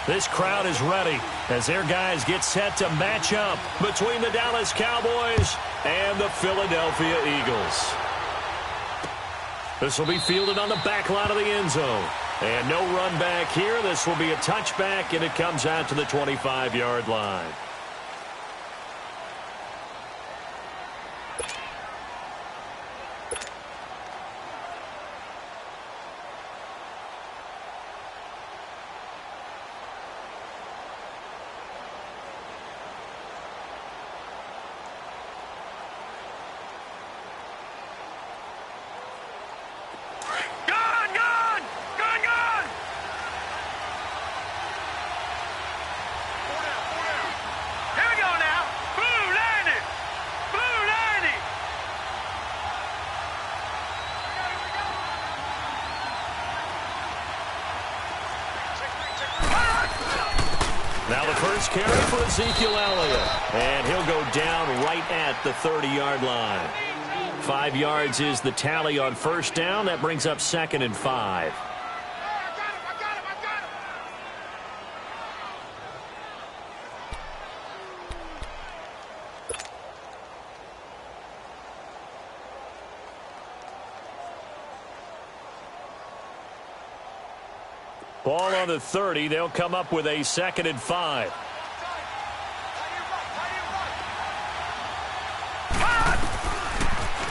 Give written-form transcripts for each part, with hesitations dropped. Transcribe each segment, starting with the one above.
This crowd is ready as their guys get set to match up between the Dallas Cowboys and the Philadelphia Eagles. This will be fielded on the back line of the end zone. And no run back here. This will be a touchback, and it comes out to the 25-yard line. Now the first carry for Ezekiel Elliott, and he'll go down right at the 30-yard line. 5 yards is the tally on first down. That brings up 2nd and 5. Ball on the 30. They'll come up with a 2nd and 5.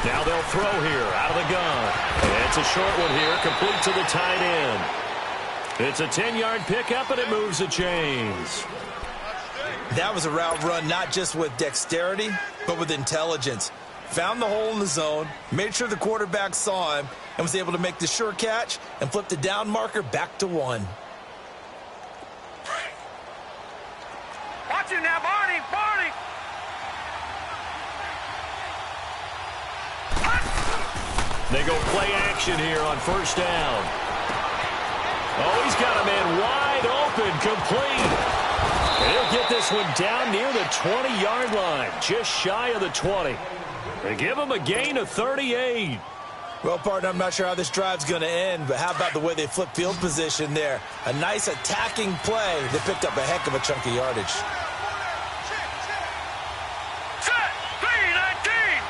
Now they'll throw here out of the gun. And it's a short one here, complete to the tight end. It's a 10-yard pickup, and it moves the chains. That was a route run not just with dexterity, but with intelligence. Found the hole in the zone, made sure the quarterback saw him, and was able to make the sure catch and flip the down marker back to 1. Watch it now, Barney! Barney! They go play action here on first down. Oh, he's got a man wide open, complete. And he'll get this one down near the 20-yard line, just shy of the 20. They give him a gain of 38. Well, partner, I'm not sure how this drive's going to end, but how about the way they flip field position there? A nice attacking play that picked up a heck of a chunk of yardage. Set! 319!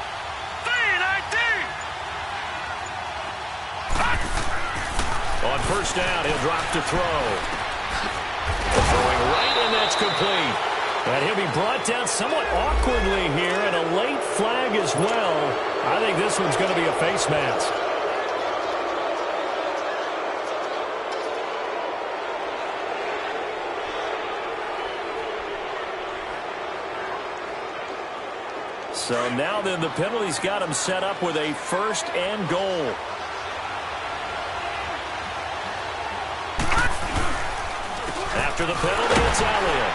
319! On first down, he'll drop to throw. Throwing right, and that's complete. And he'll be brought down somewhat awkwardly here, and a late flag as well. I think this one's going to be a face mask. So now then the penalty's got him set up with a 1st and goal. After the penalty, it's Elliott.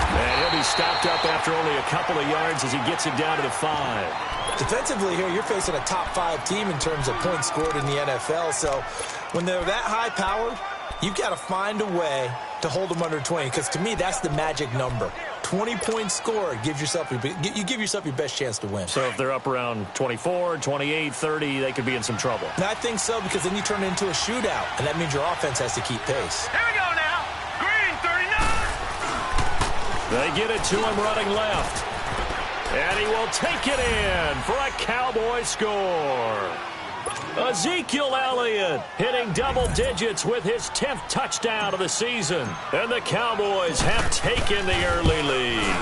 And he'll be stopped up after only a couple of yards as he gets it down to the 5. Defensively here, you're facing a top 5 team in terms of points scored in the NFL. So when they're that high-powered, you've got to find a way to hold them under 20. Because to me, that's the magic number. 20 points scored, you give yourself your best chance to win. So if they're up around 24, 28, 30, they could be in some trouble. And I think so, because then you turn it into a shootout, and that means your offense has to keep pace. Here we go now! Green, 39! They get it to him running left. And he will take it in for a Cowboy score. Ezekiel Elliott hitting double digits with his 10th touchdown of the season. And the Cowboys have taken the early lead.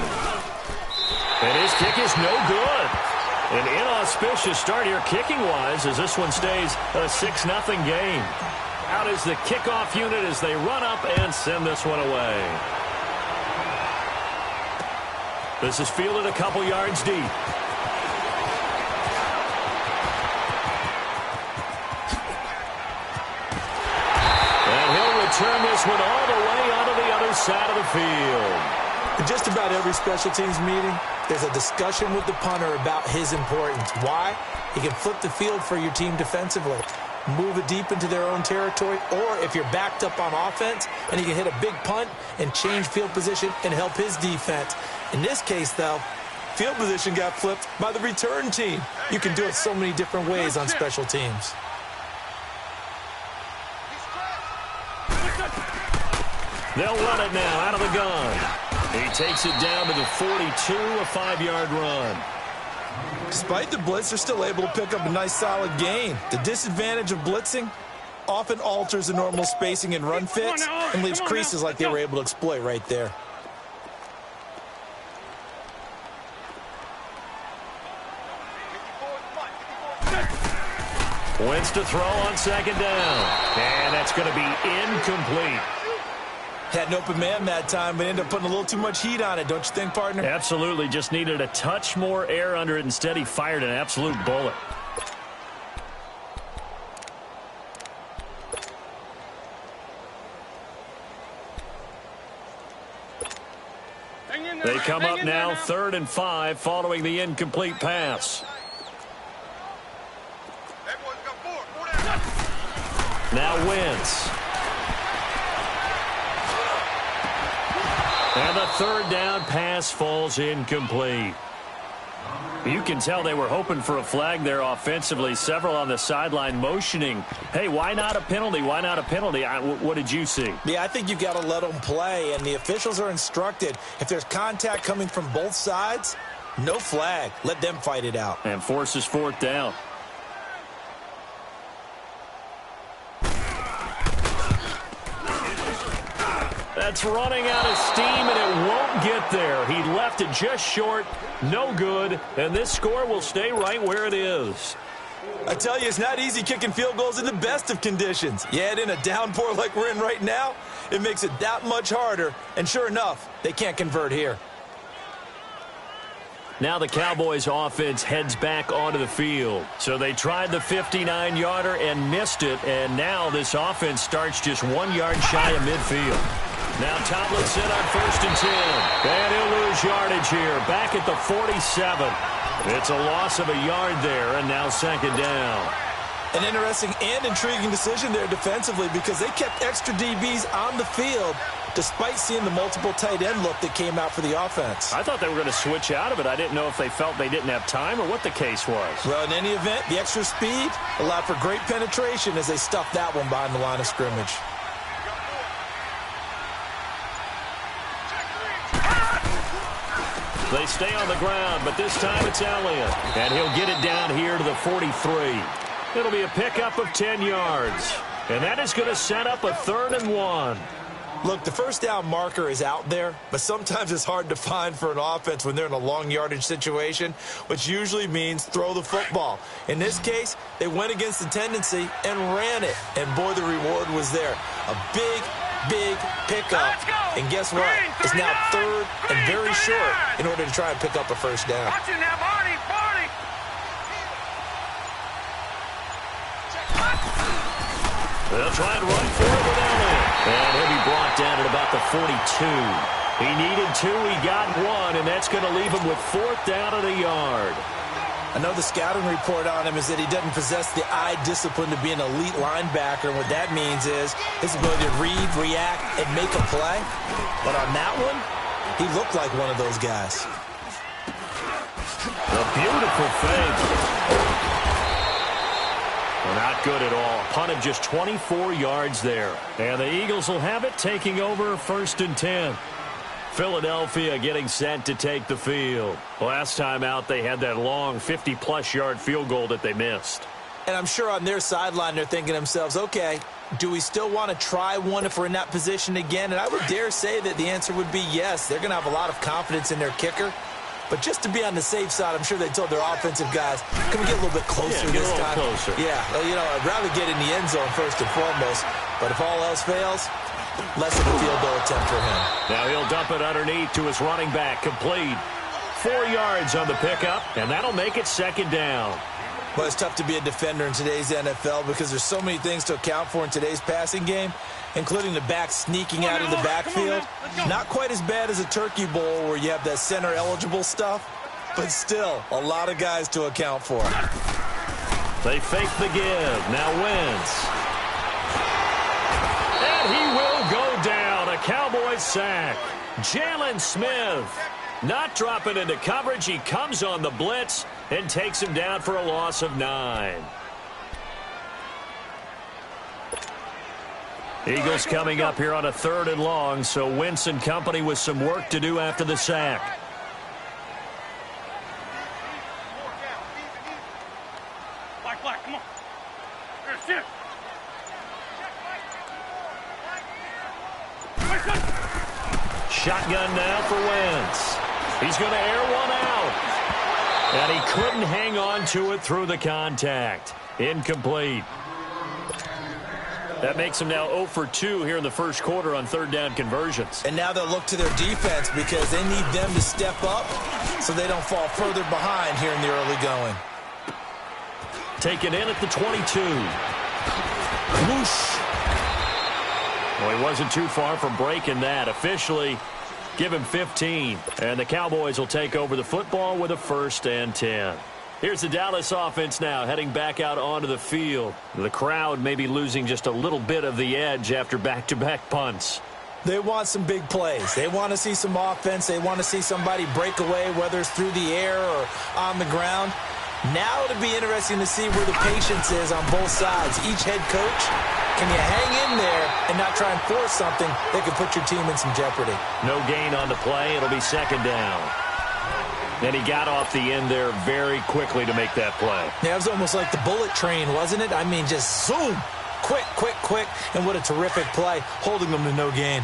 And his kick is no good. An inauspicious start here kicking-wise as this one stays a 6-0 game. Out is the kickoff unit as they run up and send this one away. This is fielded a couple yards deep. And he'll return this one all the way onto the other side of the field. In just about every special teams meeting, there's a discussion with the punter about his importance. Why? He can flip the field for your team defensively, move it deep into their own territory, or if you're backed up on offense, and he can hit a big punt and change field position and help his defense. In this case, though, field position got flipped by the return team. You can do it so many different ways on special teams. They'll run it now out of the gun. He takes it down to the 42, a 5-yard run. Despite the blitz, they're still able to pick up a nice solid gain. The disadvantage of blitzing often alters the normal spacing and run fits and leaves creases like they were able to exploit right there. Wins to throw on second down. And that's going to be incomplete. Had an open man that time, but ended up putting a little too much heat on it, don't you think, partner? Absolutely. Just needed a touch more air under it. Instead, he fired an absolute bullet. They come up now 3rd and 5 following the incomplete pass. Now Wentz. And the 3rd down pass falls incomplete. You can tell they were hoping for a flag there offensively. Several on the sideline motioning, hey, why not a penalty? Why not a penalty? What did you see? Yeah, I think you've got to let them play, and the officials are instructed, if there's contact coming from both sides, no flag. Let them fight it out. And forces 4th down. That's running out of steam, and it won't get there. He left it just short, no good, and this score will stay right where it is. I tell you, it's not easy kicking field goals in the best of conditions. You add in a downpour like we're in right now, it makes it that much harder, and sure enough, they can't convert here. Now the Cowboys offense heads back onto the field. So they tried the 59-yarder and missed it, and now this offense starts just 1 yard shy of midfield. Now Tomlinson on 1st and 10. And he'll lose yardage here, back at the 47. It's a loss of a yard there, and now 2nd down. An interesting and intriguing decision there defensively because they kept extra DBs on the field despite seeing the multiple tight end look that came out for the offense. I thought they were going to switch out of it. I didn't know if they felt they didn't have time or what the case was. Well, in any event, the extra speed allowed for great penetration as they stuffed that one behind the line of scrimmage. They stay on the ground, but this time it's Elliott. And he'll get it down here to the 43. It'll be a pickup of 10 yards. And that is going to set up a 3rd and 1. Look, the first down marker is out there, but sometimes it's hard to find for an offense when they're in a long yardage situation, which usually means throw the football. In this case, they went against the tendency and ran it. And boy, the reward was there. A big pickup. And guess what? It's now 3rd and very short in order to try and pick up a first down. Watch it now, Barney. They'll try and run for it with Elliott. And he'll be brought down at about the 42. He needed 2, he got 1, and that's going to leave him with 4th down at a yard. I know the scouting report on him is that he doesn't possess the eye discipline to be an elite linebacker. And what that means is his ability to read, react, and make a play. But on that one, he looked like one of those guys. A beautiful fake. Well, not good at all. Punt of just 24 yards there. And the Eagles will have it, taking over 1st and 10. Philadelphia getting set to take the field. Last time out, they had that long 50-plus yard field goal that they missed. And I'm sure on their sideline, they're thinking to themselves, okay, do we still want to try one if we're in that position again? And I would dare say that the answer would be yes. They're going to have a lot of confidence in their kicker. But just to be on the safe side, I'm sure they told their offensive guys, can we get a little bit closer this time? Closer. Yeah, well, you know, I'd rather get in the end zone first and foremost. But if all else fails, less of a field goal attempt for him. Now he'll dump it underneath to his running back, complete. 4 yards on the pickup, and that'll make it 2nd down. Well, it's tough to be a defender in today's NFL because there's so many things to account for in today's passing game, including the back sneaking out of the backfield. Not quite as bad as a turkey bowl where you have that center-eligible stuff, but still a lot of guys to account for. They fake the give. Now Wentz. And he will go down. A Cowboys sack. Jalen Smith not dropping into coverage. He comes on the blitz and takes him down for a loss of 9. Eagles coming up here on a 3rd and long, so Wentz and company with some work to do after the sack. Come on. Here, Shotgun now for Wentz. He's going to air one out. And he couldn't hang on to it through the contact. Incomplete. That makes him now 0 for 2 here in the first quarter on 3rd down conversions. And now they'll look to their defense because they need them to step up so they don't fall further behind here in the early going. Taken in at the 22. Whoosh. Well, he wasn't too far from breaking that. Officially, give him 15. And the Cowboys will take over the football with a 1st and 10. Here's the Dallas offense now heading back out onto the field. The crowd may be losing just a little bit of the edge after back-to-back punts. They want some big plays. They want to see some offense. They want to see somebody break away, whether it's through the air or on the ground. Now it'll be interesting to see where the patience is on both sides. Each head coach, can you hang in there and not try and force something that could put your team in some jeopardy? No gain on the play. It'll be 2nd down. And he got off the end there very quickly to make that play. Yeah, it was almost like the bullet train, wasn't it? I mean, just zoom. Quick, quick, quick. And what a terrific play, holding them to no gain.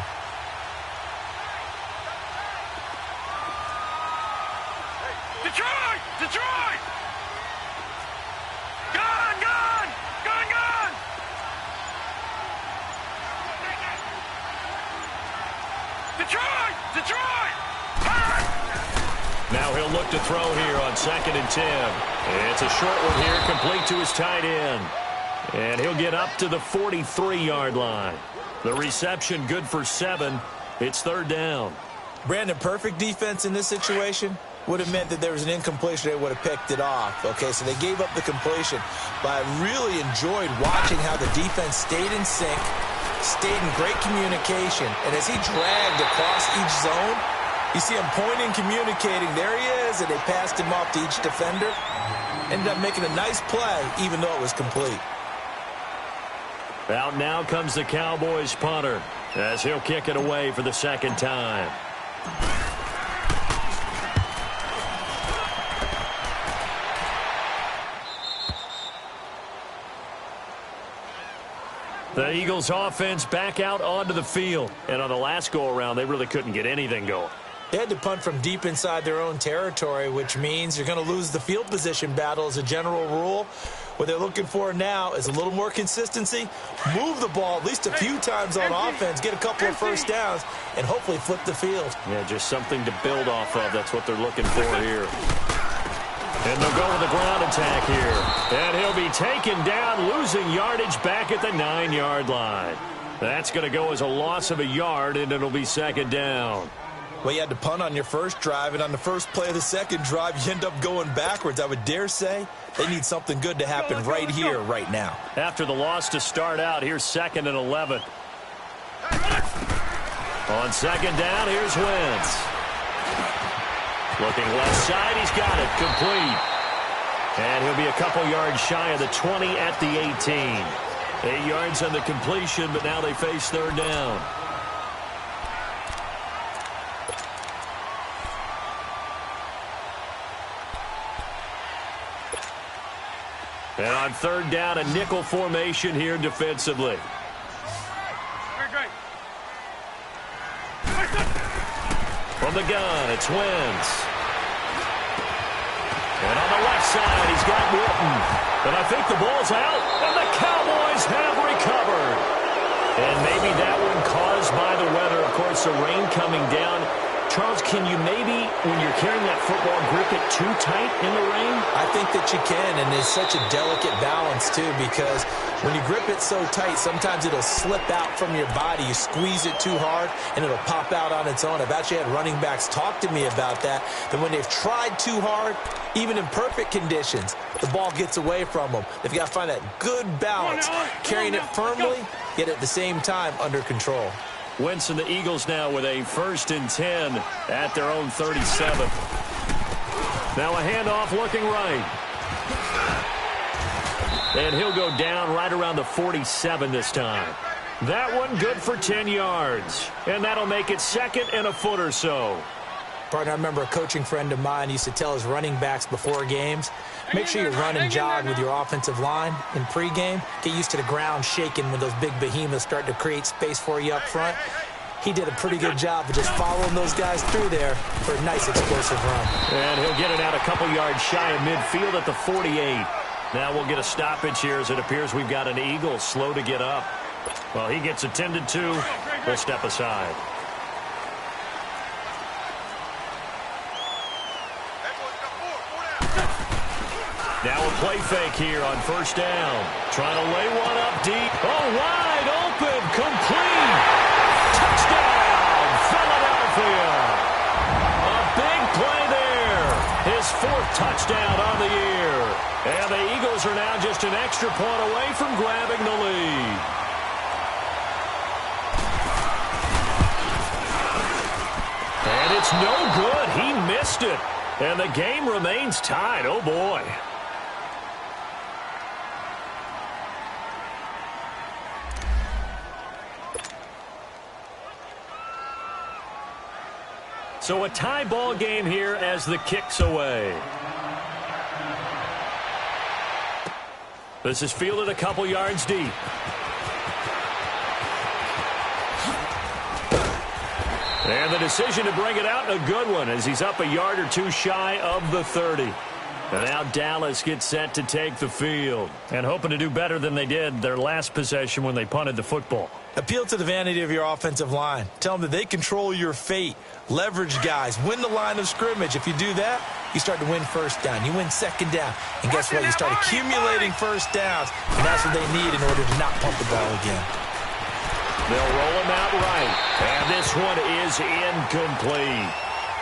Detroit! Detroit! Gun! Gun! Gun! Gun! Detroit! Detroit! Now he'll look to throw here on 2nd and 10. It's a short one here, complete to his tight end. And he'll get up to the 43-yard line. The reception good for 7. It's 3rd down. Brandon, perfect defense in this situation would have meant that there was an incompletion. They would have picked it off. Okay, so they gave up the completion. But I really enjoyed watching how the defense stayed in sync, stayed in great communication. And as he dragged across each zone, you see him pointing, communicating. There he is, and they passed him off to each defender. Ended up making a nice play, even though it was complete. Out now comes the Cowboys punter as he'll kick it away for the 2nd time. The Eagles offense back out onto the field. And on the last go-around, they really couldn't get anything going. They had to punt from deep inside their own territory, which means you're going to lose the field position battle as a general rule. What they're looking for now is a little more consistency, move the ball at least a few times on offense, get a couple of 1st downs, and hopefully flip the field. Yeah, just something to build off of. That's what they're looking for here. And they'll go with the ground attack here. And he'll be taken down, losing yardage back at the 9-yard line. That's going to go as a loss of a yard, and it'll be 2nd down. Well, you had to punt on your first drive, and on the first play of the second drive, you end up going backwards. I would dare say they need something good to happen right here, right now. After the loss to start out, here's 2nd and 11. On 2nd down, here's Wentz. Looking left side, he's got it, complete. And he'll be a couple yards shy of the 20 at the 18. 8 yards on the completion, but now they face 3rd down. And on 3rd down, a nickel formation here defensively. From the gun, it's Wentz. And on the left side, he's got Wharton. And I think the ball's out, and the Cowboys have recovered. And maybe that one caused by the weather. Of course, the rain coming down. Charles, can you maybe, when you're carrying that football, grip it too tight in the rain? I think that you can, and it's such a delicate balance, too, because when you grip it so tight, sometimes it'll slip out from your body. You squeeze it too hard, and it'll pop out on its own. I've actually had running backs talk to me about that when they've tried too hard, even in perfect conditions, the ball gets away from them. They've got to find that good balance, carrying it firmly, yet at the same time under control. Wentz and the Eagles now with a 1st and 10 at their own 37. Now a handoff looking right. And he'll go down right around the 47 this time. That one good for 10 yards. And that'll make it 2nd and a foot or so. Partner, I remember a coaching friend of mine used to tell his running backs before games, make sure you run and jog with your offensive line in pregame. Get used to the ground shaking when those big behemoths start to create space for you up front. He did a pretty good job of just following those guys through there for a nice explosive run. And he'll get it out a couple yards shy of midfield at the 48. Now we'll get a stoppage here as it appears we've got an Eagle slow to get up. Well, he gets attended to. We'll step aside. Now a play fake here on 1st down. Trying to lay one up deep. Oh, wide open. Complete. Touchdown, Philadelphia. A big play there. His 4th touchdown on the year. And the Eagles are now just an extra point away from grabbing the lead. And it's no good. He missed it. And the game remains tied. Oh, boy. So a tie ball game here as the kick's away. This is fielded a couple yards deep. And the decision to bring it out, a good one, as he's up a yard or two shy of the 30. And now Dallas gets set to take the field. And hoping to do better than they did their last possession when they punted the football. Appeal to the vanity of your offensive line. Tell them that they control your fate. Leverage guys. Win the line of scrimmage. If you do that, you start to win 1st down. You win 2nd down. And guess what? You start accumulating 1st downs. And that's what they need in order to not pump the ball again. They'll roll him out right. And this one is incomplete.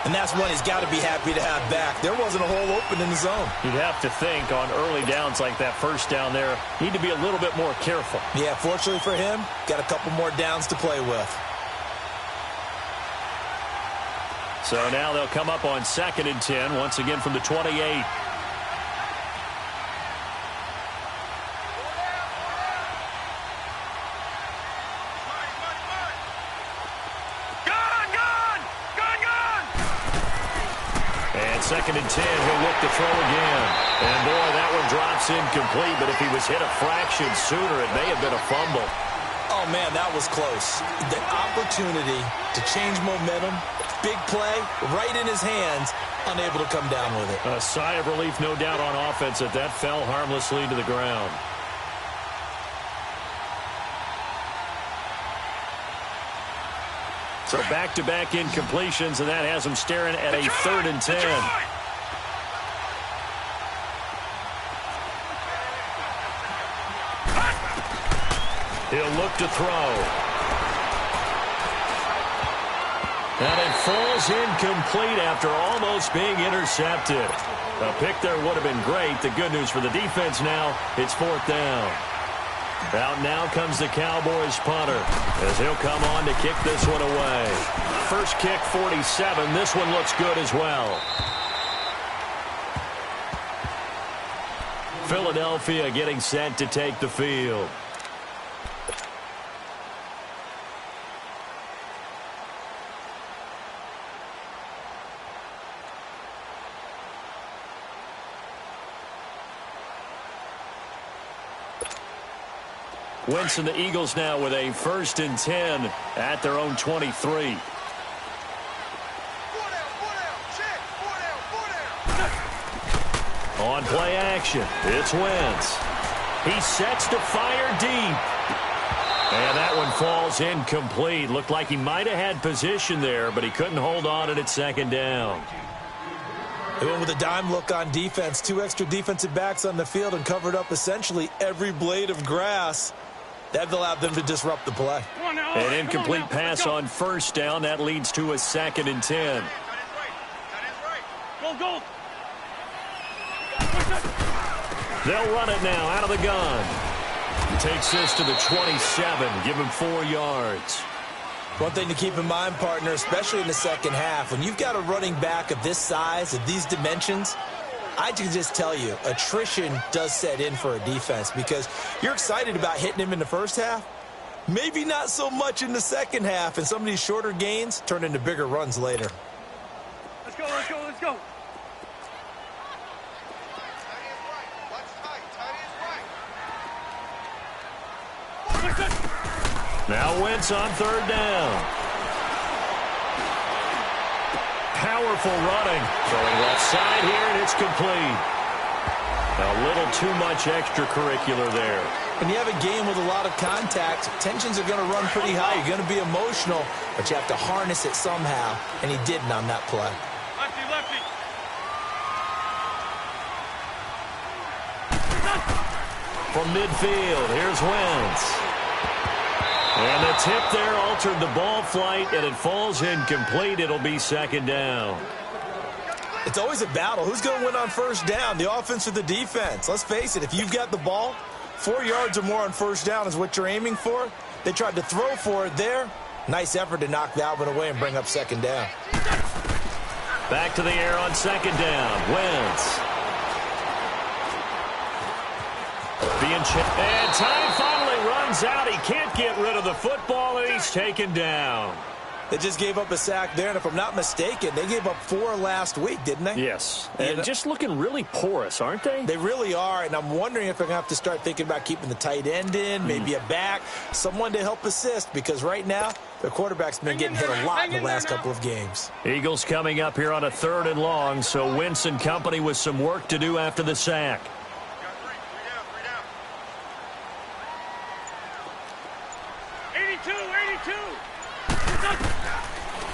And that's one he's got to be happy to have back. There wasn't a hole open in the zone. You'd have to think on early downs like that 1st down there, need to be a little bit more careful. Yeah, fortunately for him, got a couple more downs to play with. So now they'll come up on 2nd and 10, once again from the 28. And 2nd and 10, he'll look to throw again. And boy, that one drops incomplete, but if he was hit a fraction sooner, it may have been a fumble. Oh, man, that was close. The opportunity to change momentum, big play, right in his hands, unable to come down with it. A sigh of relief, no doubt, on offense that fell harmlessly to the ground. So back-to-back incompletions, and that has him staring at a 3rd and 10. He'll look to throw. And it falls incomplete after almost being intercepted. A pick there would have been great. The good news for the defense now, it's 4th down. Out now comes the Cowboys punter as he'll come on to kick this one away. First kick, 47. This one looks good as well. Philadelphia getting set to take the field. Winston, the Eagles now with a 1st and 10 at their own 23. On play action, it's Wentz. He sets to fire deep. And that one falls incomplete. Looked like he might have had position there, but he couldn't hold on it at 2nd down. They went with a dime look on defense. 2 extra defensive backs on the field and covered up essentially every blade of grass. That allowed them to disrupt the play. An incomplete pass on 1st down. That leads to a 2nd and 10. Go, go. They'll run it now out of the gun. Takes this to the 27. Give him 4 yards. One thing to keep in mind, partner, especially in the 2nd half, when you've got a running back of this size, of these dimensions, I can just tell you, attrition does set in for a defense because you're excited about hitting him in the 1st half, Maybe not so much in the second half, and some of these shorter gains turn into bigger runs later. Let's go, let's go, let's go. Now Wentz on third down. Powerful running. Throwing left side here, and it's complete. A little too much extracurricular there. When you have a game with a lot of contact, tensions are going to run pretty high. You're going to be emotional, but you have to harness it somehow, and he didn't on that play. Lefty, lefty. From midfield, here's Wentz. And the tip there altered the ball flight, and it falls incomplete. It'll be second down. It's always a battle. Who's going to win on first down, the offense or the defense? Let's face it, if you've got the ball, 4 yards or more on first down is what you're aiming for. They tried to throw for it there. Nice effort to knock that one away and bring up second down. Back to the air on second down. Wentz. And time finally runs out. He can't get rid of the football, and he's taken down. They just gave up a sack there, and if I'm not mistaken, they gave up 4 last week, didn't they? Yes, and just looking really porous, aren't they? They really are, and I'm wondering if they're going to have to start thinking about keeping the tight end in, maybe a back, someone to help assist, because right now, their quarterback's been getting hit a lot in the last couple of games. Eagles coming up here on a 3rd and long, so Wentz and company with some work to do after the sack.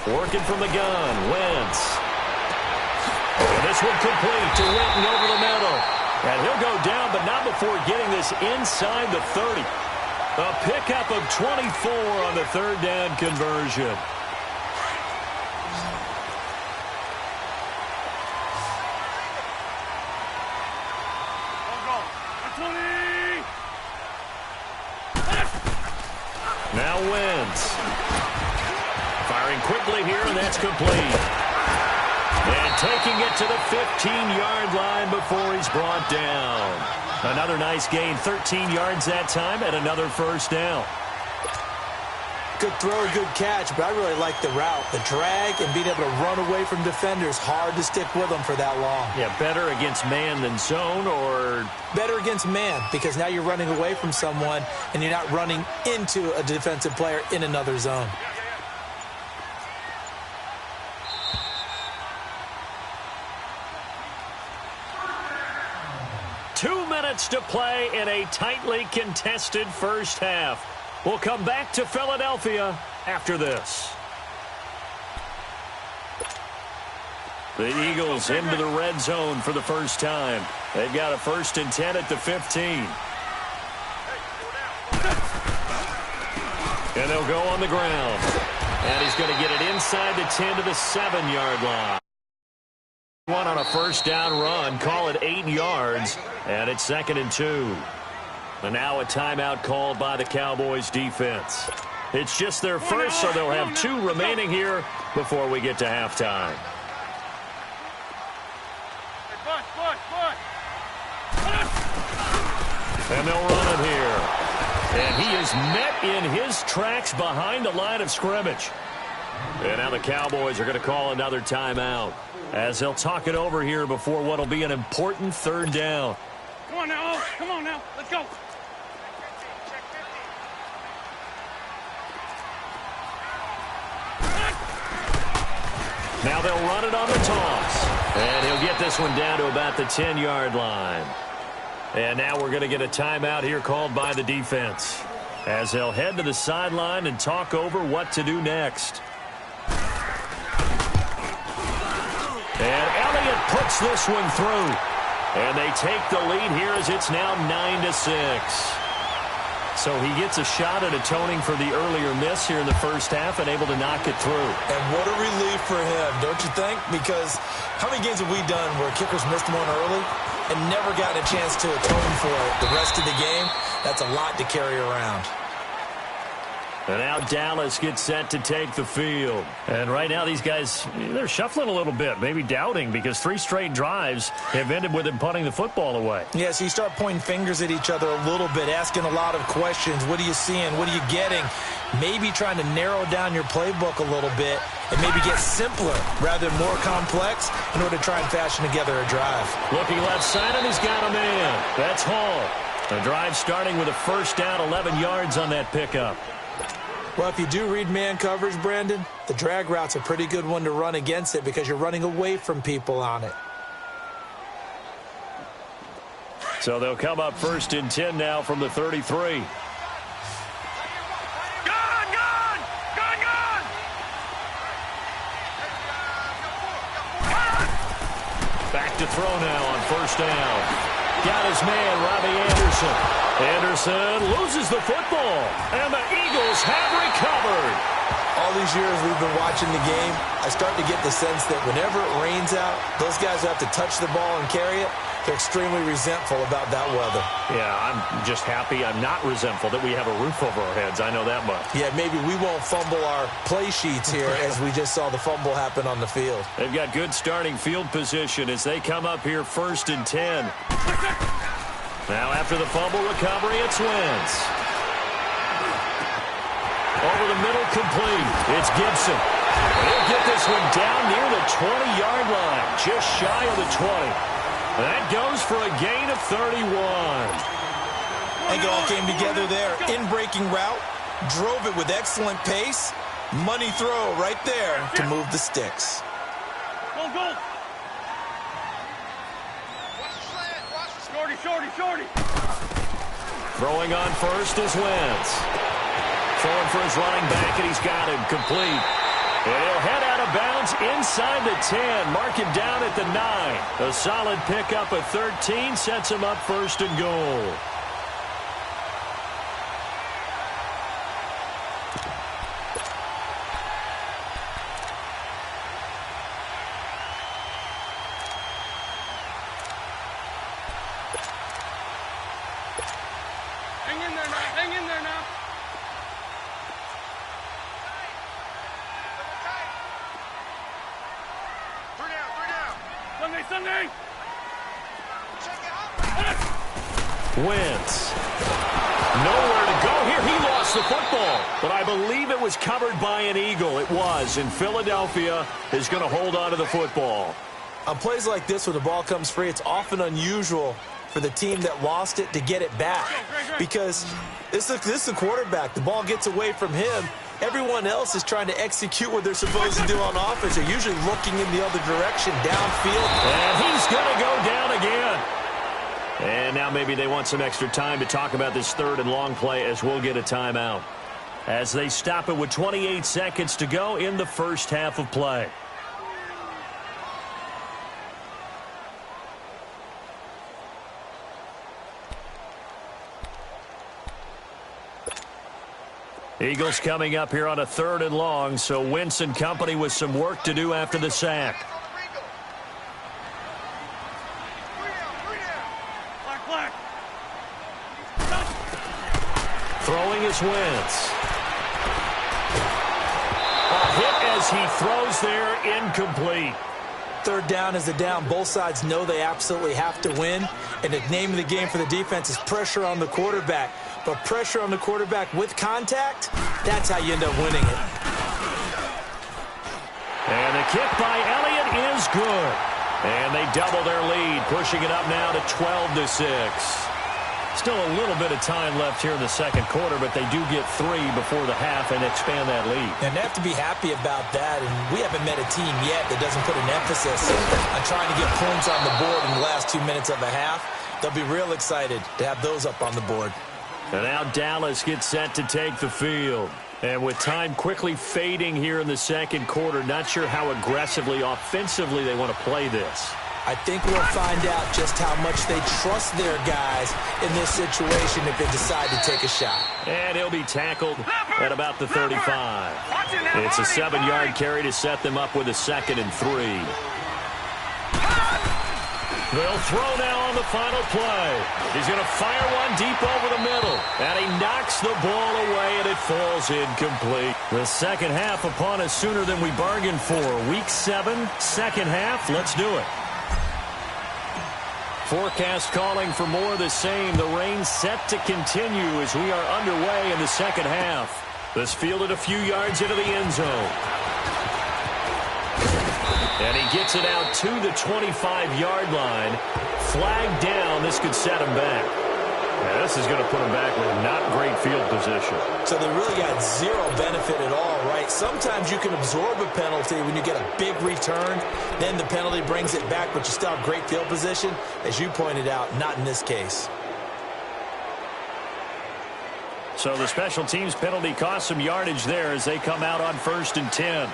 Working from the gun, Wentz. And this one complete to Winton over the middle. And he'll go down, but not before getting this inside the 30. A pickup of 24 on the 3rd down conversion. Now Wentz. Firing quickly here, and that's complete. And taking it to the 15-yard line before he's brought down. Another nice gain, 13 yards that time, and another first down. Good throw, good catch, but I really like the route. The drag and being able to run away from defenders, hard to stick with them for that long. Yeah, better against man than zone, or? Better against man, because now you're running away from someone, and you're not running into a defensive player in another zone. To play in a tightly contested first half. We'll come back to Philadelphia after this. The Eagles into the red zone for the first time. They've got a 1st and 10 at the 15. And they'll go on the ground. And he's going to get it inside the 10 to the 7-yard line. One on a first down run, call it 8 yards, and it's 2nd and 2. And now a timeout called by the Cowboys defense. It's just their first, so they'll have 2 remaining here before we get to halftime. And they'll run it here. And he is met in his tracks behind the line of scrimmage. And now the Cowboys are going to call another timeout, as they'll talk it over here before what will be an important 3rd down. Come on now, come on now, let's go. Now they'll run it on the toss. And he'll get this one down to about the 10-yard line. And now we're going to get a timeout here called by the defense, as they'll head to the sideline and talk over what to do next. And Elliott puts this one through. And they take the lead here as it's now 9-6. So he gets a shot at atoning for the earlier miss here in the first half and able to knock it through. And what a relief for him, don't you think? Because how many games have we done where kickers missed one early and never gotten a chance to atone for it the rest of the game? That's a lot to carry around. And now Dallas gets set to take the field. And right now these guys, they're shuffling a little bit, maybe doubting, because 3 straight drives have ended with them punting the football away. Yeah, so you start pointing fingers at each other a little bit, asking a lot of questions. What are you seeing? What are you getting? Maybe trying to narrow down your playbook a little bit and maybe get simpler rather than more complex in order to try and fashion together a drive. Looking left side, and he's got a man. That's Hall. The drive starting with a first down, 11 yards on that pickup. Well, if you do read man coverage, Brandon, the drag route's a pretty good one to run against it because you're running away from people on it. So they'll come up first and 10 now from the 33. Back to throw now on first down. Got his man, Robbie Anderson. Anderson loses the football, and the Eagles have recovered. All these years we've been watching the game, I start to get the sense that whenever it rains out, those guys who have to touch the ball and carry it, they're extremely resentful about that weather. Yeah, I'm just happy I'm not resentful that we have a roof over our heads. I know that much. Yeah, maybe we won't fumble our play sheets here as we just saw the fumble happen on the field. They've got good starting field position as they come up here first and 10. Now after the fumble recovery, it's Wentz. Over the middle, complete. It's Gibson. He'll get this one down near the 20-yard line, just shy of the 20. That goes for a gain of 31. I think it all came together there. In-breaking route, drove it with excellent pace. Money throw right there to move the sticks. Go, go. Shorty. Throwing on first is Wentz. Throwing for his running back, and he's got him complete. And he'll head out of bounds inside the 10. Mark him down at the 9. A solid pickup of 13 sets him up first and goal. Hang in there now. Sunday. Wentz. Nowhere to go here. He lost the football. But I believe it was covered by an Eagle. It was. And Philadelphia is going to hold on to the football. On plays like this, when the ball comes free, it's often unusual for the team that lost it to get it back. Because this is the quarterback. The ball gets away from him. Everyone else is trying to execute what they're supposed to do on offense. They're usually looking in the other direction, downfield. And he's going to go down again. And now maybe they want some extra time to talk about this third and long play as we'll get a timeout. As they stop it with 28 seconds to go in the first half of play. Eagles coming up here on a third and long, so Wentz and company with some work to do after the sack. Throwing is Wentz. A hit as he throws there, incomplete. Third down is a down. Both sides know they absolutely have to win. And the name of the game for the defense is pressure on the quarterback. But pressure on the quarterback with contact, that's how you end up winning it. And the kick by Elliott is good. And they double their lead, pushing it up now to 12-6. Still a little bit of time left here in the second quarter, but they do get 3 before the half and expand that lead. And they have to be happy about that. And we haven't met a team yet that doesn't put an emphasis on trying to get points on the board in the last 2 minutes of a half. They'll be real excited to have those up on the board. And now Dallas gets set to take the field. And with time quickly fading here in the second quarter, not sure how aggressively, offensively they want to play this. I think we'll find out just how much they trust their guys in this situation if they decide to take a shot. And he'll be tackled at about the 35. It's a 7-yard carry to set them up with a 2nd and 3. They'll throw now on the final play. He's going to fire one deep over the middle. And he knocks the ball away, and it falls incomplete. The second half upon us sooner than we bargained for. Week 7, second half. Let's do it. Forecast calling for more of the same. The rain set to continue as we are underway in the second half. This fielded a few yards into the end zone. And he gets it out to the 25-yard line. Flag down. This could set him back. Yeah, this is going to put him back with not great field position. So they really got zero benefit at all, right? Sometimes you can absorb a penalty when you get a big return. Then the penalty brings it back, but you still have great field position. As you pointed out, not in this case. So the special teams penalty cost some yardage there as they come out on 1st and 10.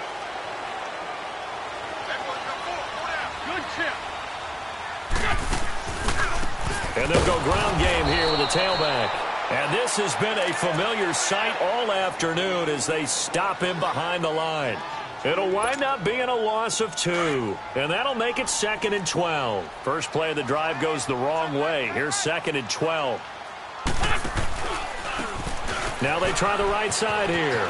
And they'll go ground game here with a tailback. And this has been a familiar sight all afternoon as they stop him behind the line. It'll wind up being a loss of 2. And that'll make it 2nd and 12. First play of the drive goes the wrong way. Here's 2nd and 12. Now they try the right side here.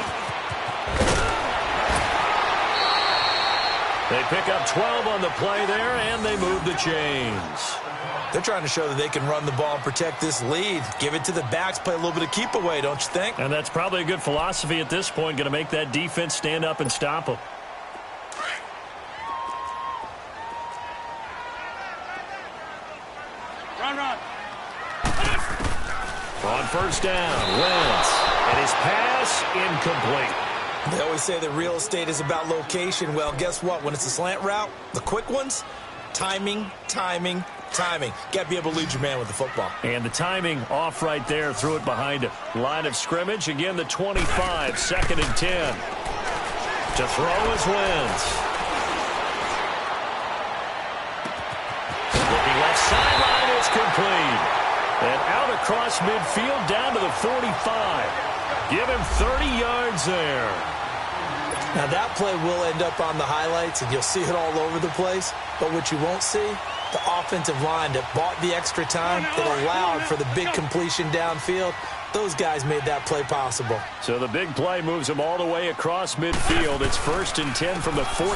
They pick up 12 on the play there, and they move the chains. They're trying to show that they can run the ball and protect this lead. Give it to the backs, play a little bit of keep away, don't you think? And that's probably a good philosophy at this point, going to make that defense stand up and stop them. Run. On 1st down, Wentz, and his pass incomplete. They always say that real estate is about location. Well, guess what? When it's a slant route, the quick ones, timing. Got to be able to lead your man with the football. And the timing off right there. Threw it behind a line of scrimmage. Again, the 25, 2nd and 10. To throw is Wentz. Looking left sideline, it's complete. And out across midfield down to the 45. Give him 30 yards there. Now that play will end up on the highlights, and you'll see it all over the place. But what you won't see, the offensive line that bought the extra time, that allowed for the big completion downfield, those guys made that play possible. So the big play moves them all the way across midfield. It's 1st and 10 from the 45.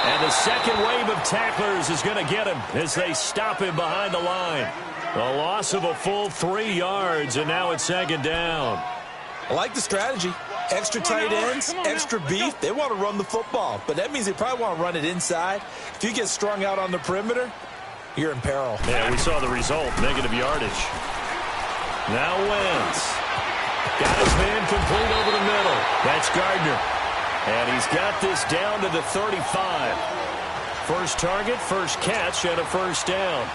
And the second wave of tacklers is going to get him as they stop him behind the line. A loss of a full 3 yards, and now it's 2nd down. I like the strategy. Extra tight ends, extra beef. They want to run the football, but that means they probably want to run it inside. If you get strung out on the perimeter, you're in peril. Yeah, we saw the result, negative yardage. Now Wentz. Got his man complete over the middle. That's Gardner. And he's got this down to the 35. First target, first catch, and a 1st down.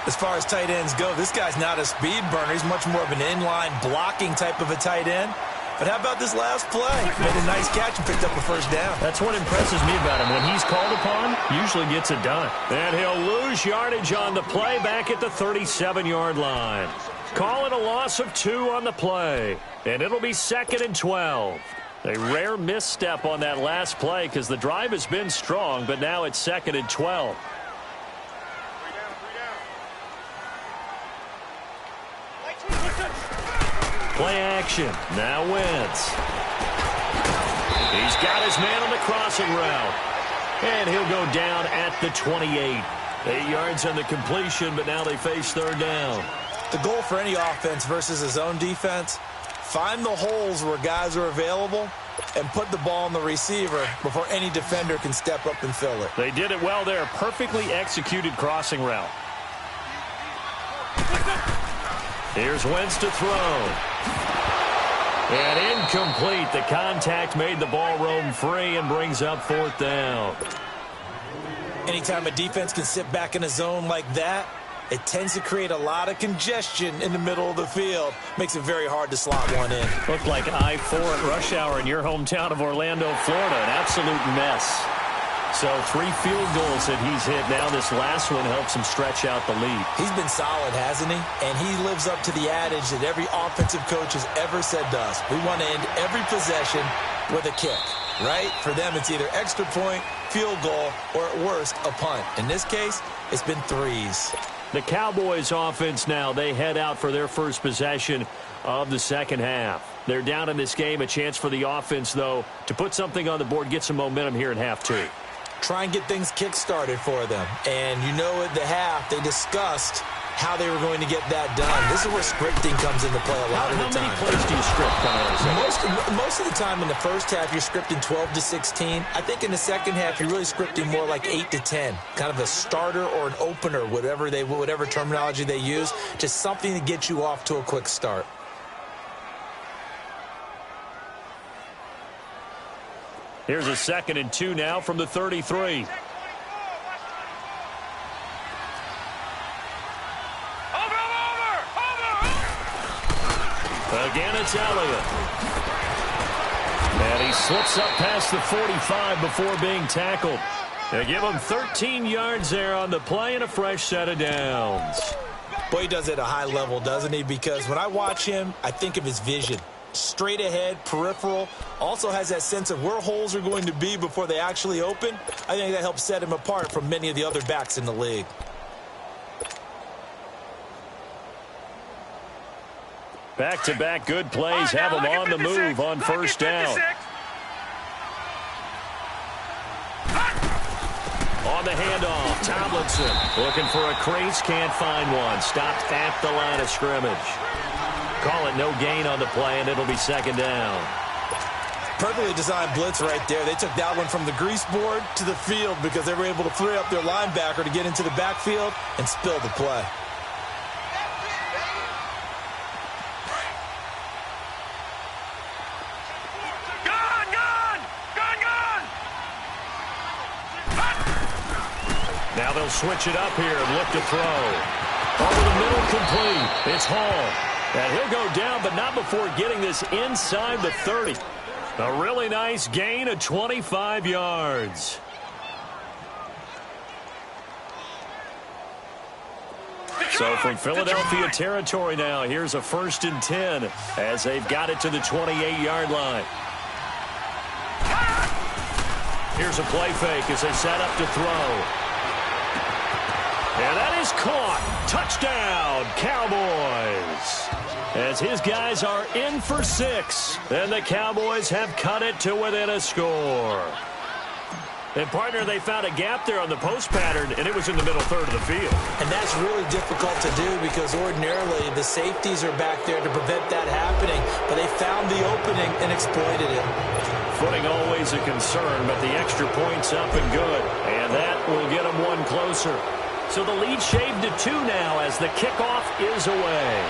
As far as tight ends go, this guy's not a speed burner. He's much more of an inline blocking type of a tight end. But how about this last play? Made a nice catch and picked up a 1st down. That's what impresses me about him. When he's called upon, usually gets it done. And he'll lose yardage on the play back at the 37-yard line. Calling a loss of 2 on the play. And it'll be 2nd and 12. A rare misstep on that last play because the drive has been strong, but now it's 2nd and 12. Play action. Now Wentz. He's got his man on the crossing route. And he'll go down at the 28. 8 yards on the completion, but now they face 3rd down. The goal for any offense versus a zone defense, find the holes where guys are available and put the ball on the receiver before any defender can step up and fill it. They did it well there. Perfectly executed crossing route. Here's Wentz to throw. And incomplete. The contact made the ball roam free and brings up 4th down. Anytime a defense can sit back in a zone like that, it tends to create a lot of congestion in the middle of the field. Makes it very hard to slot one in. Looked like I-4 at rush hour in your hometown of Orlando, Florida. An absolute mess. So 3 field goals that he's hit. Now this last one helps him stretch out the lead. He's been solid, hasn't he? And he lives up to the adage that every offensive coach has ever said to us. We want to end every possession with a kick, right? For them, it's either extra point field goal or, at worst, a punt. In this case, it's been threes. The Cowboys offense now, they head out for their first possession of the second half. They're down in this game. A chance for the offense, though, to put something on the board, get some momentum here in half two. Try and get things kick-started for them. And you know at the half, they discussed how they were going to get that done. This is where scripting comes into play a lot of the time. How many plays do you script coming out of the second? Most of the time in the first half, you're scripting 12 to 16. I think in the second half, you're really scripting more like 8 to 10. Kind of a starter or an opener, whatever terminology they use. Just something to get you off to a quick start. Here's a 2nd and 2 now from the 33. Again, it's Elliott. And he slips up past the 45 before being tackled. They give him 13 yards there on the play and a fresh set of downs. Boy, he does it at a high level, doesn't he? Because when I watch him, I think of his vision. Straight ahead, peripheral, also has that sense of where holes are going to be before they actually open. I think that helps set him apart from many of the other backs in the league. Back-to-back good plays have him on the move on first down. On the handoff, Tomlinson looking for a crease, can't find one. Stopped at the line of scrimmage. Call it no gain on the play, and it'll be second down. Perfectly designed blitz right there. They took that one from the grease board to the field because they were able to free up their linebacker to get into the backfield and spill the play. Now they'll switch it up here and look to throw. Over the middle, complete. It's Hall. And he'll go down, but not before getting this inside the 30. A really nice gain of 25 yards. So from Philadelphia territory now, here's a 1st and 10 as they've got it to the 28-yard line. Here's a play fake as they set up to throw. And that is caught. Touchdown, Cowboys. As his guys are in for 6. And the Cowboys have cut it to within a score. And, partner, they found a gap there on the post pattern, and it was in the middle third of the field. And that's really difficult to do because ordinarily the safeties are back there to prevent that happening. But they found the opening and exploited it. Footing always a concern, but the extra point's up and good. And that will get them one closer. So the lead shaved to 2 now as the kickoff is away.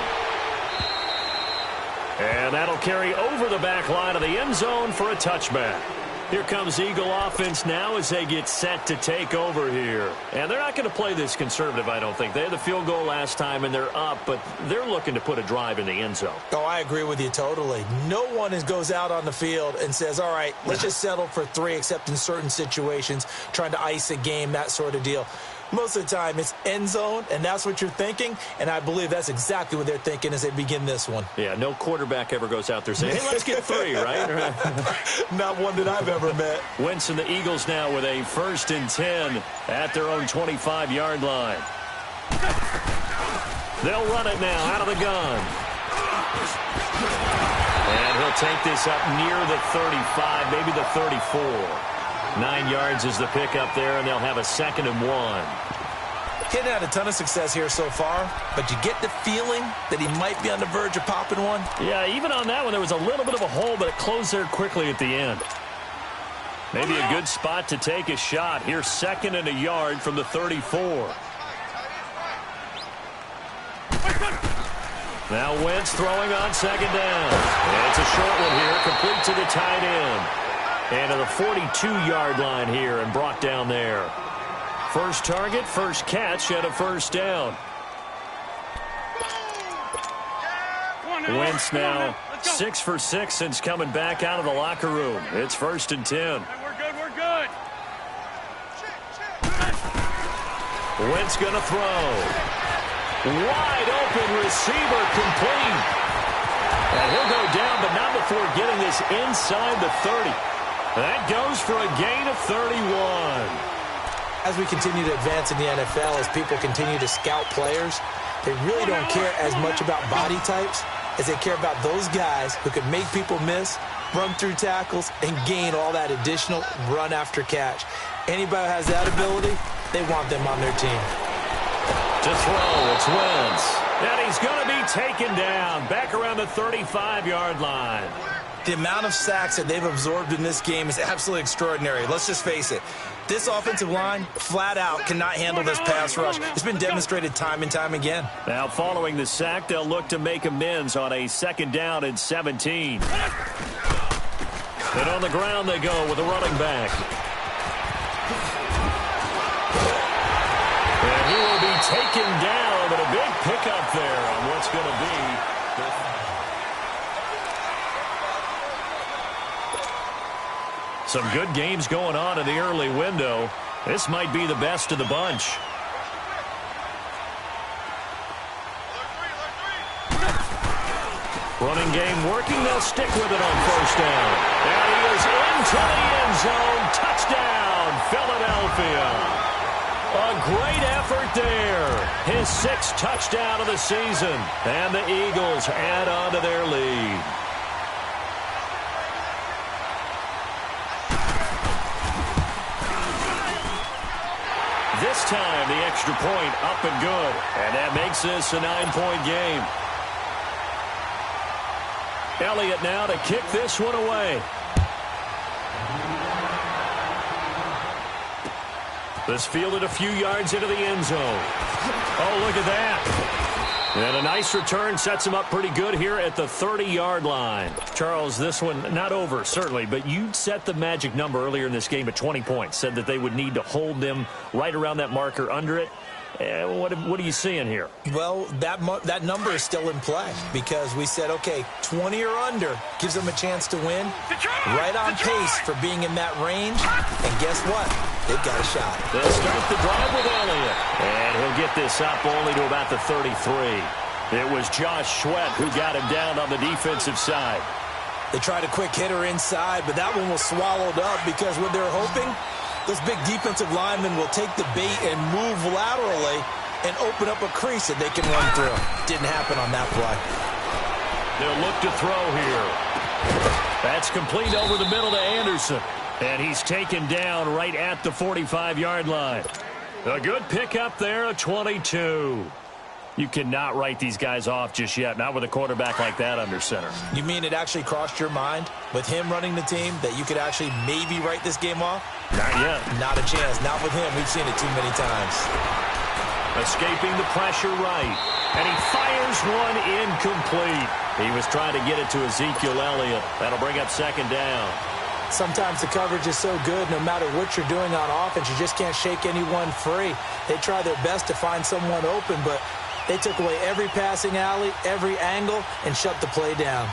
And that'll carry over the back line of the end zone for a touchback. Here comes Eagle offense now as they get set to take over here. And they're not going to play this conservative, I don't think. They had the field goal last time, and they're up, but they're looking to put a drive in the end zone. Oh, I agree with you totally. No one goes out on the field and says, all right, let's just settle for 3, except in certain situations, trying to ice a game, that sort of deal. Most of the time, it's end zone, and that's what you're thinking, and I believe that's exactly what they're thinking as they begin this one. Yeah, no quarterback ever goes out there saying, hey, let's get 3, right? Not one that I've ever met. Wentz and the Eagles now with a 1st and 10 at their own 25-yard line. They'll run it now out of the gun. And he'll take this up near the 35, maybe the 34. 9 yards is the pickup there, and they'll have a 2nd and 1. He hadn't had a ton of success here so far, but you get the feeling that he might be on the verge of popping one. Yeah, even on that one, there was a little bit of a hole, but it closed there quickly at the end. Maybe a good spot to take a shot. Here's 2nd and a yard from the 34. Now Wentz throwing on 2nd down. And it's a short one here, complete to the tight end. And to the 42-yard line here and brought down there. First target, first catch, and a 1st down. Wentz now 6 for 6 since coming back out of the locker room. It's 1st and 10. We're good. Wentz going to throw. Wide open receiver, complete. And he'll go down, but not before getting this inside the 30. That goes for a gain of 31. As we continue to advance in the NFL, as people continue to scout players, they really don't care as much about body types as they care about those guys who can make people miss, run through tackles, and gain all that additional run after catch. Anybody who has that ability, they want them on their team. To throw, it's Wentz. And he's going to be taken down back around the 35-yard line. The amount of sacks that they've absorbed in this game is absolutely extraordinary. Let's just face it. This offensive line, flat out, cannot handle this pass rush. It's been demonstrated time and time again. Now, following the sack, they'll look to make amends on a 2nd down and 17. And on the ground they go with a running back. And he will be taken down, but a big pickup there on what's going to be. Some good games going on in the early window. This might be the best of the bunch. Running game working. They'll stick with it on 1st down. And he is into the end zone. Touchdown, Philadelphia. A great effort there. His 6th touchdown of the season. And the Eagles add on to their lead. This time, the extra point up and good. And that makes this a 9-point game. Elliott now to kick this one away. This fielded a few yards into the end zone. Oh, look at that. And a nice return sets him up pretty good here at the 30-yard line. Charles, this one not over, certainly, but you set the magic number earlier in this game at 20 points. Said that they would need to hold them right around that marker under it. What are you seeing here? Well, that number is still in play because we said, okay, 20 or under gives them a chance to win. Right on pace for being in that range. And guess what? They've got a shot. They'll start the drive with Elliott. And he'll get this up only to about the 33. It was Josh Sweat who got him down on the defensive side. They tried a quick hitter inside, but that one was swallowed up because what they're hoping, those big defensive linemen will take the bait and move laterally and open up a crease that they can run through. Didn't happen on that play. They'll look to throw here. That's complete over the middle to Anderson. And he's taken down right at the 45-yard line. A good pickup there, a 22. You cannot write these guys off just yet, not with a quarterback like that under center. You mean it actually crossed your mind with him running the team that you could actually maybe write this game off? Not yet. Not a chance. Not with him. We've seen it too many times. Escaping the pressure right. And he fires one incomplete. He was trying to get it to Ezekiel Elliott. That'll bring up 2nd down. Sometimes the coverage is so good, no matter what you're doing on offense, you just can't shake anyone free. They try their best to find someone open, but they took away every passing alley, every angle, and shut the play down.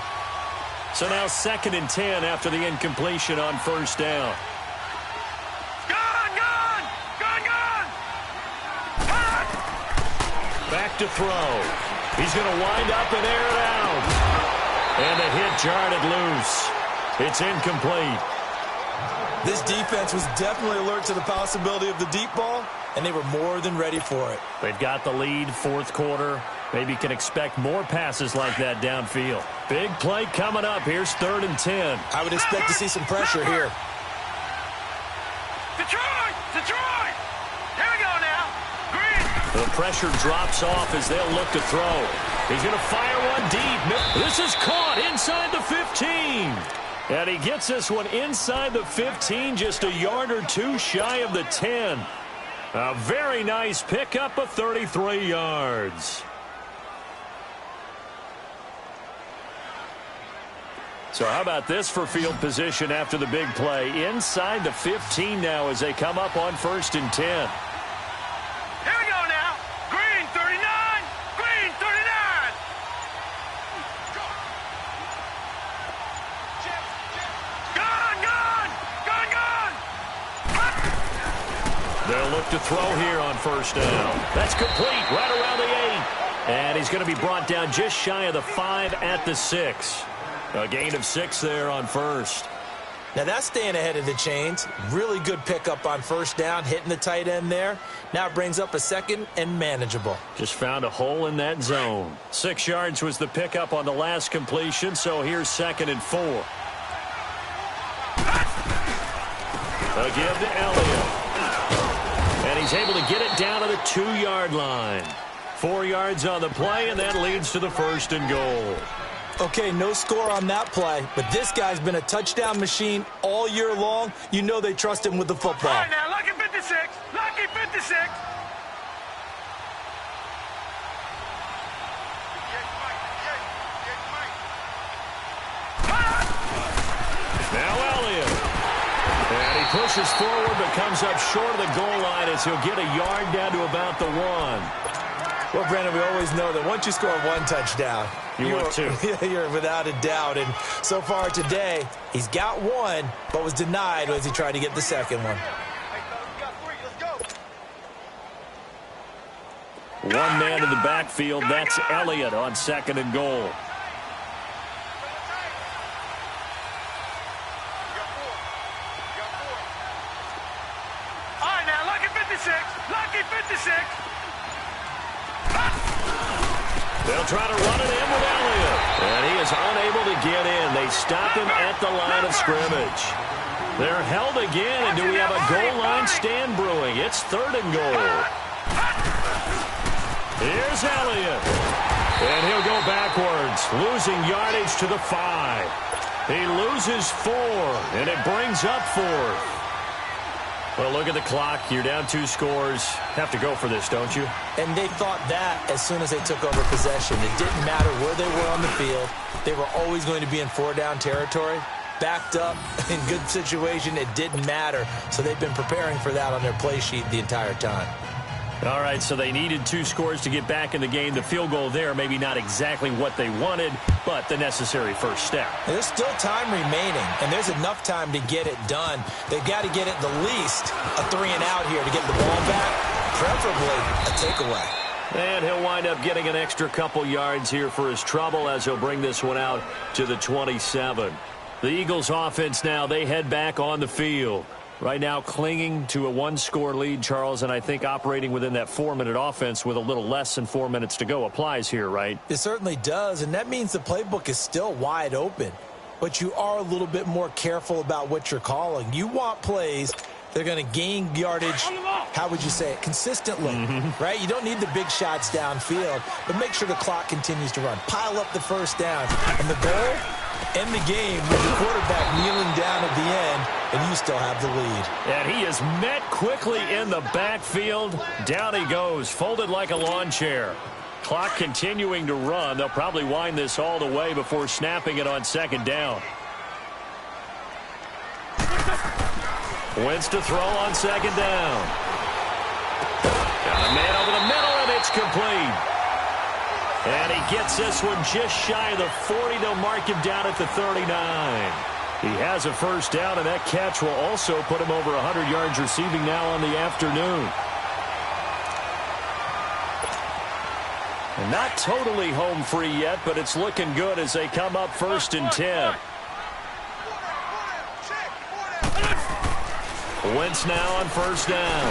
So now 2nd and 10 after the incompletion on 1st down. Back to throw. He's going to wind up and air it out. And the hit jarred it loose. It's incomplete. This defense was definitely alert to the possibility of the deep ball, and they were more than ready for it. They've got the lead, 4th quarter. Maybe can expect more passes like that downfield. Big play coming up. Here's 3rd and 10. I would expect to see some pressure here. Detroit! Here we go now. Green. The pressure drops off as they'll look to throw. He's going to fire one deep. This is caught inside the 15. And he gets this one inside the 15, just a yard or two shy of the 10. A very nice pickup of 33 yards. So how about this for field position after the big play? Inside the 15 now as they come up on 1st and 10. Here we go now. Green 39. Green 39. Gone. They'll look to throw here on 1st down. That's complete right around the 8. And he's going to be brought down just shy of the 5 at the 6. A gain of 6 there on 1st. Now that's staying ahead of the chains. Really good pickup on first down, hitting the tight end there. Now it brings up a second and manageable. Just found a hole in that zone. 6 yards was the pickup on the last completion, so here's 2nd and 4. A give to Elliott. And he's able to get it down to the 2-yard line. 4 yards on the play, and that leads to the 1st and goal. Okay, no score on that play, but this guy's been a touchdown machine all year long. You know they trust him with the football. All right, now, lucky 56. Lucky 56. Now Elliott. And he pushes forward, but comes up short of the goal line as he'll get a yard down to about the 1. Well, Brandon, we always know that once you score 1 touchdown, you're 2. You're without a doubt. And so far today, he's got 1, but was denied as he tried to get the second one. One man in the backfield. That's Elliott on 2nd and goal. All right, now, lucky 56. Lucky 56. They'll try to run it in with Elliott. And he is unable to get in. They stop him at the line of scrimmage. They're held again, and do we have a goal line stand brewing? It's 3rd and goal. Here's Elliott. And he'll go backwards, losing yardage to the 5. He loses 4, and it brings up 4th. Well, look at the clock. You're down 2 scores. Have to go for this, don't you? And they thought that as soon as they took over possession. It didn't matter where they were on the field. They were always going to be in 4-down territory. Backed up, in good situation, it didn't matter. So they've been preparing for that on their play sheet the entire time. All right, so they needed 2 scores to get back in the game. The field goal there, maybe not exactly what they wanted, but the necessary first step. There's still time remaining, and there's enough time to get it done. They've got to get it the least a 3 and out here to get the ball back, preferably a takeaway. And he'll wind up getting an extra couple yards here for his trouble as he'll bring this one out to the 27. The Eagles offense now, they head back on the field. Right now clinging to a 1-score lead, Charles, and I think operating within that 4-minute offense with a little less than 4 minutes to go applies here, right? It certainly does, and that means the playbook is still wide open. But you are a little bit more careful about what you're calling. You want plays that are going to gain yardage, how would you say it, consistently, right? You don't need the big shots downfield, but make sure the clock continues to run. Pile up the first down, and the goal, end the game with the quarterback kneeling down at the end, and you still have the lead. And he is met quickly in the backfield. Down he goes, folded like a lawn chair. Clock continuing to run. They'll probably wind this all the way before snapping it on 2nd down. Wentz to throw on 2nd down. Got a man over the middle, and it's complete. And he gets this one just shy of the 40. They'll mark him down at the 39. He has a first down, and that catch will also put him over 100 yards receiving now on the afternoon. And not totally home free yet, but it's looking good as they come up 1st and 10. Wentz now on 1st down.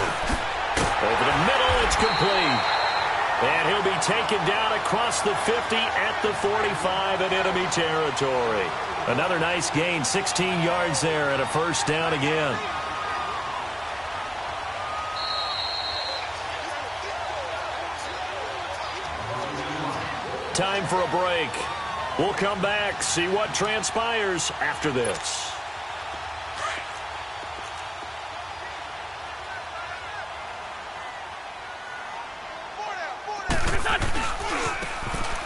Over the middle, it's complete. And he'll be taken down across the 50 at the 45 in enemy territory. Another nice gain, 16 yards there and a first down again. Time for a break. We'll come back, see what transpires after this.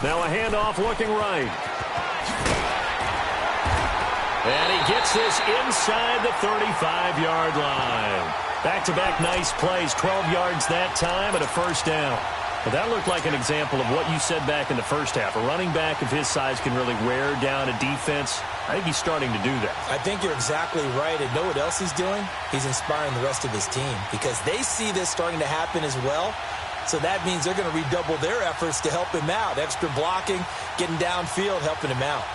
Now a handoff looking right. And he gets this inside the 35-yard line. Back-to-back nice plays, 12 yards that time and a first down. But that looked like an example of what you said back in the first half. A running back of his size can really wear down a defense. I think he's starting to do that. I think you're exactly right. And know what else he's doing? He's inspiring the rest of his team because they see this starting to happen as well. So that means they're going to redouble their efforts to help him out. Extra blocking, getting downfield, helping him out.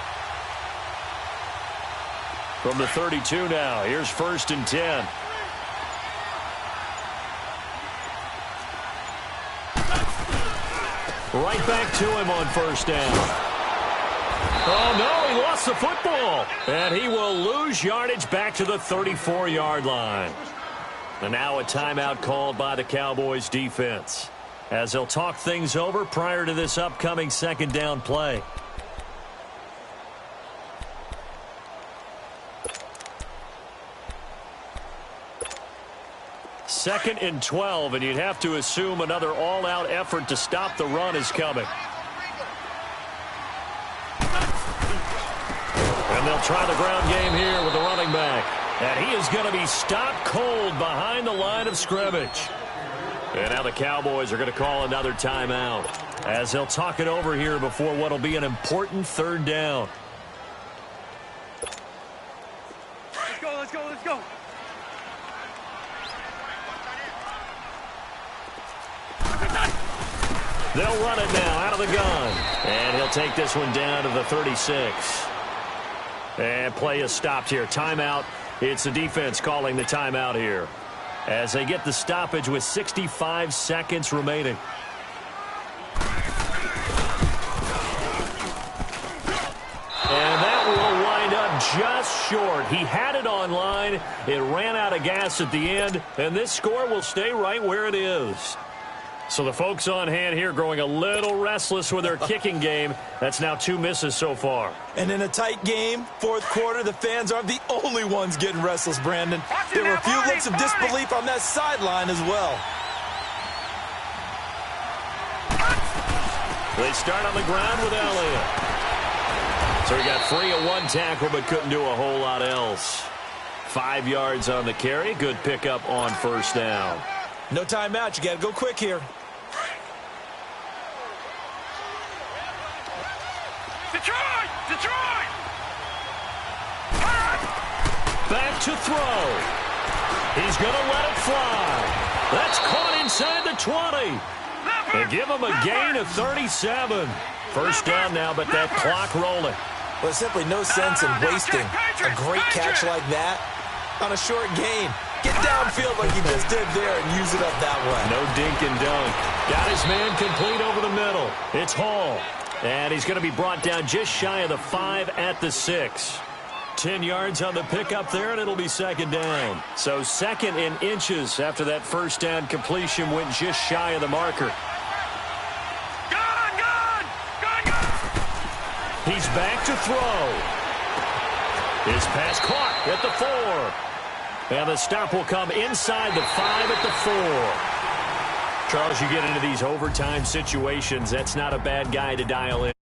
From the 32 now, here's 1st and 10. Right back to him on 1st down. Oh, no, he lost the football. And he will lose yardage back to the 34-yard line. And now a timeout called by the Cowboys defense, as they'll talk things over prior to this upcoming 2nd down play. Second and 12, and you'd have to assume another all-out effort to stop the run is coming. And they'll try the ground game here with the running back. And he is going to be stopped cold behind the line of scrimmage. And now the Cowboys are going to call another timeout, as they'll talk it over here before what will be an important 3rd down. Let's go, let's go, let's go. They'll run it now out of the gun. And he'll take this one down to the 36. And play is stopped here. Timeout. It's the defense calling the timeout here, as they get the stoppage with 65 seconds remaining. And that will wind up just short. He had it on line. It ran out of gas at the end, and this score will stay right where it is. So the folks on hand here growing a little restless with their kicking game. That's now 2 misses so far. And in a tight game, 4th quarter, the fans aren't the only ones getting restless, Brandon. There were a few looks of disbelief on that sideline as well. They start on the ground with Elliott. So he got free of 1 tackle but couldn't do a whole lot else. 5 yards on the carry. Good pickup on 1st down. No timeout. You got to go quick here. Detroit! Detroit! Back to throw. He's going to let it fly. That's caught inside the 20. They give him a gain of 37. 1st down now, but that clock rolling. Well, simply no sense in wasting a great catch like that on a short gain. Get downfield like he just did there and use it up that way. No dink and dunk. Got his man complete over the middle. It's Hall. And he's going to be brought down just shy of the 5 at the 6. 10 yards on the pickup there, and it'll be 2nd down. So 2nd in inches after that 1st down completion went just shy of the marker. He's back to throw. His pass caught at the 4. And the stop will come inside the 5 at the 4. Charles, you get into these overtime situations, that's not a bad guy to dial in.